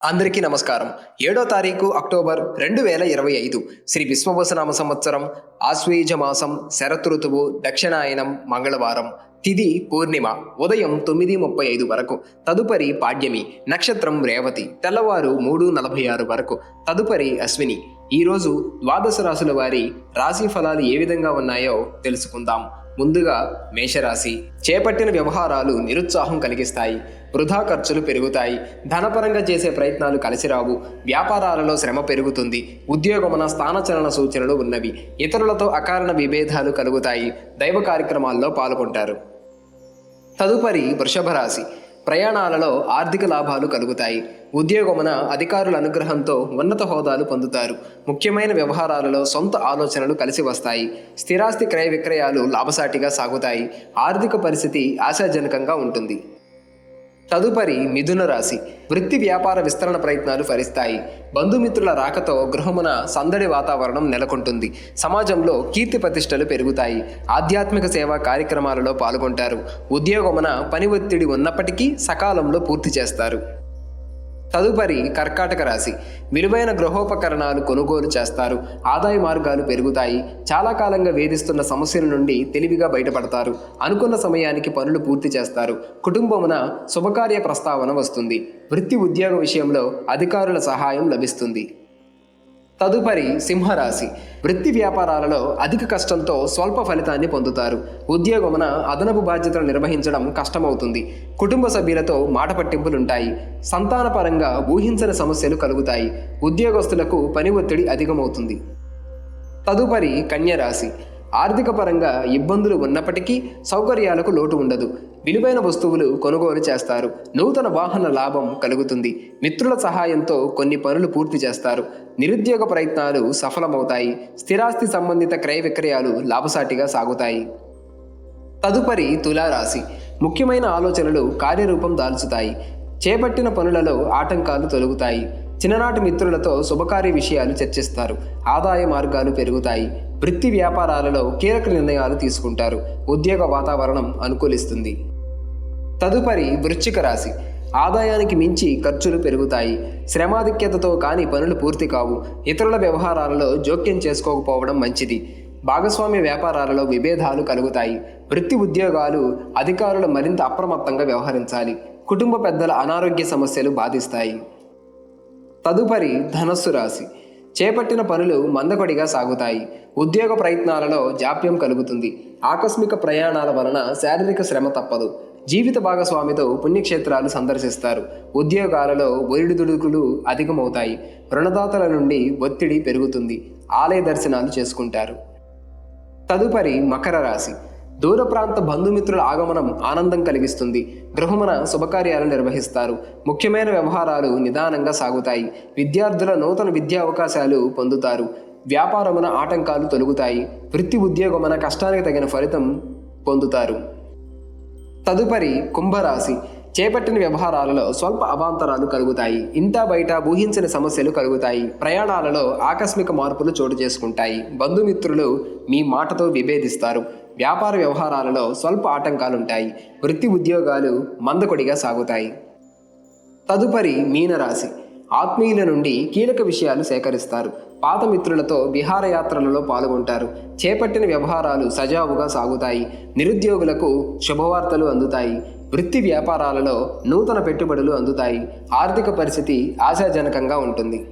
అందరికీ నమస్కారం. 7వ తారీఖు అక్టోబర్ 2025 శ్రీ విశ్వవసనామ సంవత్సరం ఆశ్వేయుజ మాసం శరతృతువు దక్షిణాయనం మంగళవారం. తిథి పూర్ణిమ ఉదయం 9:35 వరకు. తదుపరి పాడ్యమి. నక్షత్రం రేవతి. తెల్లవారు 3:46 వరకు. తదుపరి అశ్విని. ఈరోజు ద్వాదశ రాశుల వారి రాశి ఫలాలు ఏ విధంగా ఉన్నాయో తెలుసుకుందాం. ముందుగా మేషరాశి. చేపట్టిన వ్యవహారాలు నిరుత్సాహం కలిగిస్తాయి. వృధా ఖర్చులు పెరుగుతాయి. ధనపరంగా చేసే ప్రయత్నాలు కలిసిరావు. వ్యాపారాలలో శ్రమ పెరుగుతుంది. ఉద్యోగమున స్థానచలన సూచనలు ఉన్నవి. ఇతరులతో అకారణ విభేదాలు కలుగుతాయి. దైవ కార్యక్రమాల్లో పాల్గొంటారు. తదుపరి వృషభ రాశి. ప్రయాణాలలో ఆర్థిక లాభాలు కలుగుతాయి. ఉద్యోగమున అధికారుల అనుగ్రహంతో ఉన్నత హోదాలు పొందుతారు. ముఖ్యమైన వ్యవహారాలలో సొంత ఆలోచనలు కలిసి వస్తాయి. స్థిరాస్తి క్రయ విక్రయాలు లాభసాటిగా సాగుతాయి. ఆర్థిక పరిస్థితి ఆశాజనకంగా ఉంటుంది. తదుపరి మిథున రాశి. వృత్తి వ్యాపార విస్తరణ ప్రయత్నాలు ఫలిస్తాయి. బంధుమిత్రుల రాకతో గృహమున సందడి వాతావరణం నెలకొంటుంది. సమాజంలో కీర్తి ప్రతిష్టలు పెరుగుతాయి. ఆధ్యాత్మిక సేవా కార్యక్రమాలలో పాల్గొంటారు. ఉద్యోగమున పని ఒత్తిడి ఉన్నప్పటికీ సకాలంలో పూర్తి చేస్తారు. తదుపరి కర్కాటక రాశి. విలువైన గృహోపకరణాలు కొనుగోలు చేస్తారు. ఆదాయ మార్గాలు పెరుగుతాయి. చాలా కాలంగా వేధిస్తున్న సమస్యల నుండి తెలివిగా బయటపడతారు. అనుకున్న సమయానికి పనులు పూర్తి చేస్తారు. కుటుంబమున శుభకార్య ప్రస్తావన వస్తుంది. వృత్తి ఉద్యోగ విషయంలో అధికారుల సహాయం లభిస్తుంది. తదుపరి సింహరాశి. వృత్తి వ్యాపారాలలో అధిక కష్టంతో స్వల్ప ఫలితాన్ని పొందుతారు. ఉద్యోగమున అదనపు బాధ్యతలు నిర్వహించడం కష్టమవుతుంది. కుటుంబ సభ్యులతో మాట పట్టింపులుంటాయి. సంతానపరంగా ఊహించని సమస్యలు కలుగుతాయి. ఉద్యోగస్తులకు పని ఒత్తిడి అధికమవుతుంది. తదుపరి కన్యరాశి. ఆర్థిక పరంగా ఇబ్బందులు ఉన్నప్పటికీ సౌకర్యాలకు లోటు ఉండదు. విలువైన వస్తువులు కొనుగోలు చేస్తారు. నూతన వాహన లాభం కలుగుతుంది. మిత్రుల సహాయంతో కొన్ని పనులు పూర్తి చేస్తారు. నిరుద్యోగ ప్రయత్నాలు సఫలమవుతాయి. స్థిరాస్తి సంబంధిత క్రయ విక్రయాలు లాభసాటిగా సాగుతాయి. తదుపరి తులారాశి. ముఖ్యమైన ఆలోచనలు కార్యరూపం దాల్చుతాయి. చేపట్టిన పనులలో ఆటంకాలు తొలగుతాయి. చిన్ననాటి మిత్రులతో శుభకార్య విషయాలు చర్చిస్తారు. ఆదాయ మార్గాలు పెరుగుతాయి. వృత్తి వ్యాపారాలలో కీలక నిర్ణయాలు తీసుకుంటారు. ఉద్యోగ వాతావరణం అనుకూలిస్తుంది. తదుపరి వృశ్చిక రాశి. ఆదాయానికి మించి ఖర్చులు పెరుగుతాయి. శ్రమాధిక్యతతో కాని పనులు పూర్తి కావు. ఇతరుల వ్యవహారాలలో జోక్యం చేసుకోకపోవడం మంచిది. భాగస్వామ్య వ్యాపారాలలో విభేదాలు కలుగుతాయి. వృత్తి ఉద్యోగాలు అధికారులు మరింత అప్రమత్తంగా వ్యవహరించాలి. కుటుంబ పెద్దల అనారోగ్య సమస్యలు బాధిస్తాయి. తదుపరి ధనస్సు రాశి. చేపట్టిన పనులు మందకొడిగా సాగుతాయి. ఉద్యోగ ప్రయత్నాలలో జాప్యం కలుగుతుంది. ఆకస్మిక ప్రయాణాల వలన శారీరక శ్రమ తప్పదు. జీవిత భాగస్వామితో పుణ్యక్షేత్రాలు సందర్శిస్తారు. ఉద్యోగాలలో ఒడిదుడుకులు అధికమవుతాయి. రుణదాతల నుండి ఒత్తిడి పెరుగుతుంది. ఆలయ దర్శనాలు చేసుకుంటారు. తదుపరి మకర రాశి. దూర ప్రాంత బంధుమిత్రుల ఆగమనం ఆనందం కలిగిస్తుంది. గృహమున శుభకార్యాలు నిర్వహిస్తారు. ముఖ్యమైన వ్యవహారాలు నిదానంగా సాగుతాయి. విద్యార్థుల నూతన విద్యా అవకాశాలు పొందుతారు. వ్యాపారమున ఆటంకాలు తొలగుతాయి. వృత్తి ఉద్యోగమున కష్టానికి తగిన ఫలితం పొందుతారు. తదుపరి కుంభరాశి. చేపట్టిన వ్యవహారాలలో స్వల్ప అవాంతరాలు కలుగుతాయి. ఇంటా బయట ఊహించని సమస్యలు కలుగుతాయి. ప్రయాణాలలో ఆకస్మిక మార్పులు చోటు చేసుకుంటాయి. బంధుమిత్రులు మీ మాటతో విభేదిస్తారు. వ్యాపార వ్యవహారాలలో స్వల్ప ఆటంకాలుంటాయి. వృత్తి ఉద్యోగాలు మందకొడిగా సాగుతాయి. తదుపరి మీనరాశి. ఆత్మీయుల నుండి కీలక విషయాలు సేకరిస్తారు. పాత మిత్రులతో విహారయాత్రలలో పాల్గొంటారు. చేపట్టిన వ్యవహారాలు సజావుగా సాగుతాయి. నిరుద్యోగులకు శుభవార్తలు అందుతాయి. వృత్తి వ్యాపారాలలో నూతన పెట్టుబడులు అందుతాయి. ఆర్థిక పరిస్థితి ఆశాజనకంగా ఉంటుంది.